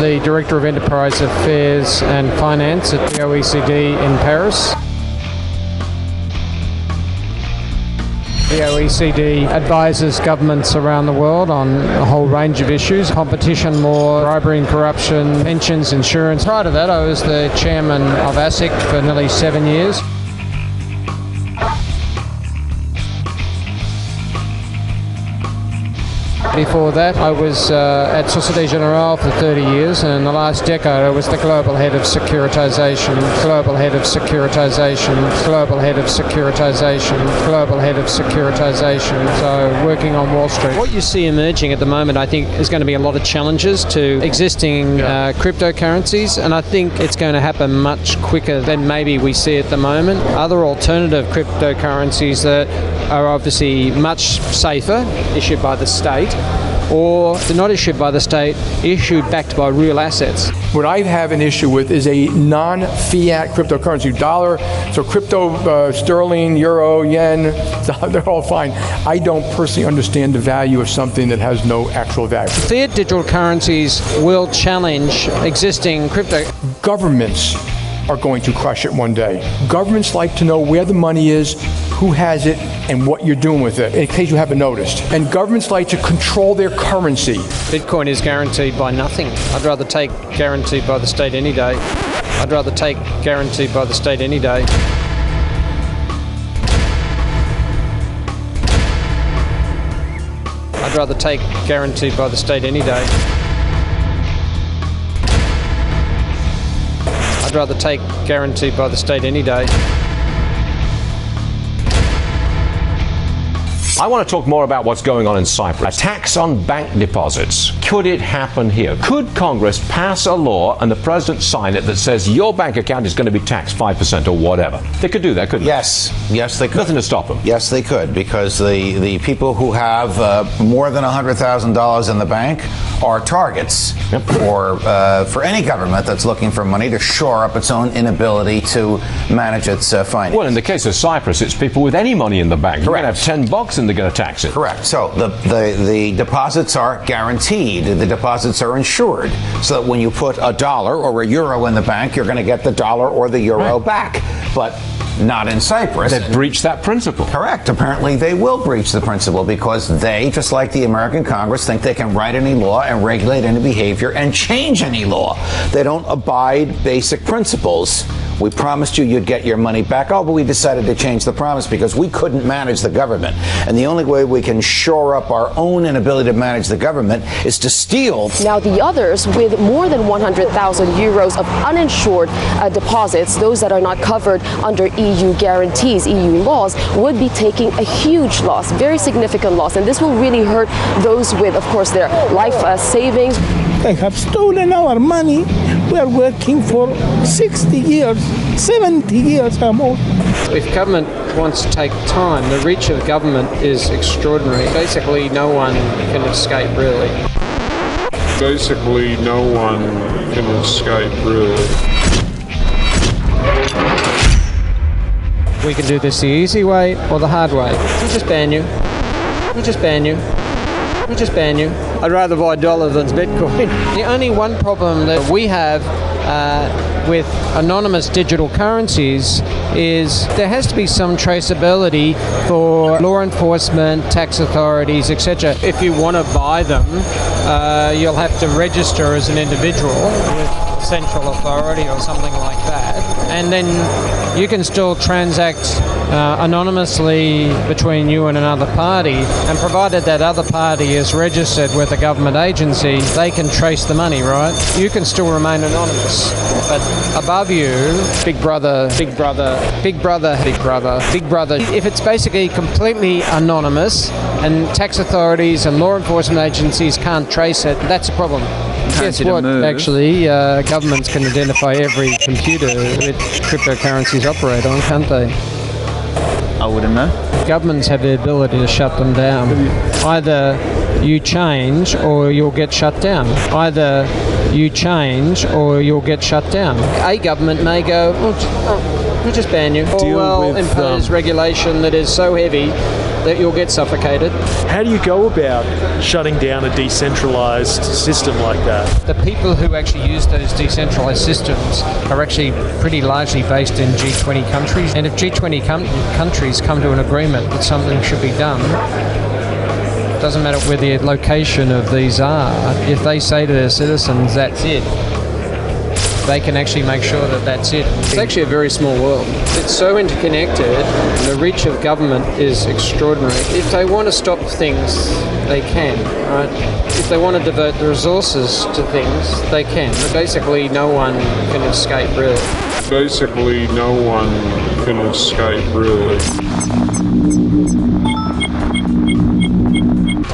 the Director of Enterprise Affairs and Finance at the OECD in Paris. The OECD advises governments around the world on a whole range of issues: competition law, bribery and corruption, pensions, insurance. Prior to that, I was the chairman of ASIC for nearly 7 years. Before that, I was at Société Générale for 30 years, and in the last decade I was the global head of securitization, global head of securitization, global head of securitization, global head of securitization, so working on Wall Street. What you see emerging at the moment, I think, is going to be a lot of challenges to existing cryptocurrencies, and I think it's going to happen much quicker than maybe we see at the moment. Other alternative cryptocurrencies that are obviously much safer, issued by the state, or they're not issued by the state, issued backed by real assets. What I have an issue with is a non-fiat cryptocurrency. Dollar, so crypto, sterling, euro, yen, they're all fine. I don't personally understand the value of something that has no actual value. Fiat digital currencies will challenge existing crypto. Governments are going to crush it one day. Governments like to know where the money is, who has it, and what you're doing with it, in case you haven't noticed. And governments like to control their currency. Bitcoin is guaranteed by nothing. I'd rather take guaranteed by the state any day. I'd rather take guaranteed by the state any day. I'd rather take guaranteed by the state any day. I'd rather take guaranteed by the state any day. I want to talk more about what's going on in Cyprus. A tax on bank deposits. Could it happen here? Could Congress pass a law and the president sign it that says your bank account is going to be taxed 5% or whatever? They could do that, couldn't they? Yes, they could. Nothing to stop them. Yes, they could, because the people who have more than $100,000 in the bank are targets for any government that's looking for money to shore up its own inability to manage its finance. Well, in the case of Cyprus, it's people with any money in the bank. You're going to have $10 and they're going to tax it. Correct. So the deposits are guaranteed. The deposits are insured, so that when you put $1 or €1 in the bank, you're going to get the dollar or the euro back. But not in Cyprus. They've breached that principle. Correct. Apparently they will breach the principle, because they, just like the American Congress, think they can write any law and regulate any behavior and change any law. They don't abide basic principles. We promised you you'd get your money back. Oh, but we decided to change the promise because we couldn't manage the government. And the only way we can shore up our own inability to manage the government is to steal. Now the others with more than 100,000 euros of uninsured deposits, those that are not covered under EU guarantees, EU laws, would be taking a huge loss, very significant loss. And this will really hurt those with, of course, their life savings. They have stolen our money. We are working for 60 years, 70 years or more. If government wants to take time, the reach of government is extraordinary. Basically, no one can escape, really. Basically, no one can escape, really. We can do this the easy way or the hard way. We'll just ban you. We'll just ban you. We'll just ban you. I'd rather buy dollar than Bitcoin. The only one problem that we have with anonymous digital currencies is there has to be some traceability for law enforcement, tax authorities, etc. If you want to buy them, you'll have to register as an individual with central authority or something like that, and then you can still transact anonymously between you and another party, and provided that other party is registered with a government agency, they can trace the money, right? You can still remain anonymous, but above you, big brother, big brother, big brother, big brother, big brother. If it's basically completely anonymous and tax authorities and law enforcement agencies can't trace it, that's a problem. Guess what? Actually, governments can identify every computer that cryptocurrencies operate on, can't they? I wouldn't know. Governments have the ability to shut them down. Either you change or you'll get shut down. Either you change or you'll get shut down. A government may go, We'll just ban you. Or Deal we'll with, impose regulation that is so heavy that you'll get suffocated. How do you go about shutting down a decentralized system like that? The people who actually use those decentralized systems are actually pretty largely based in G20 countries. And if G20 countries come to an agreement that something should be done, it doesn't matter where the location of these are, if they say to their citizens, that's it, they can actually make sure that that's it. It's actually a very small world. It's so interconnected, and the reach of government is extraordinary. If they want to stop things, they can, right? If they want to divert the resources to things, they can. But basically, no one can escape, really. Basically, no one can escape, really.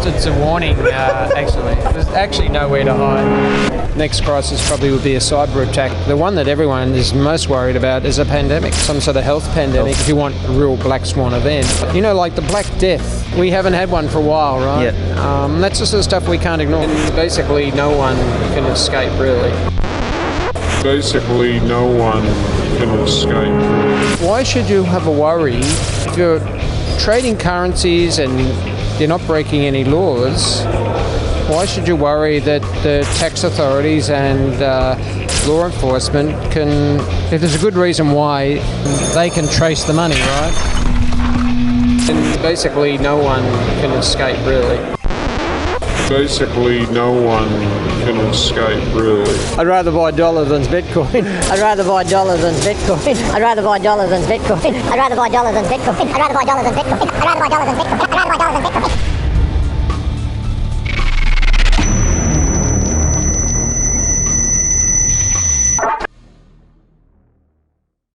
It's a warning, actually. There's actually nowhere to hide. Next crisis probably would be a cyber attack. The one that everyone is most worried about is a pandemic, some sort of health pandemic, if you want a real black swan event. You know, like the Black Death. We haven't had one for a while, right? Yeah. That's the sort of stuff we can't ignore. And basically, no one can escape, really. Basically, no one can escape. Why should you have a worry if you're trading currencies and you're not breaking any laws? Why should you worry that the tax authorities and law enforcement can, if there's a good reason why, they can trace the money, right? And basically no one can escape, really. Basically, no one can escape, really. I'd rather buy dollar than Bitcoin. I'd rather buy dollar than Bitcoin. I'd rather buy dollar than Bitcoin. I'd rather buy dollar than Bitcoin. I'd rather buy dollar than Bitcoin. I'd rather buy dollar than Bitcoin. I'd rather buy dollar than Bitcoin.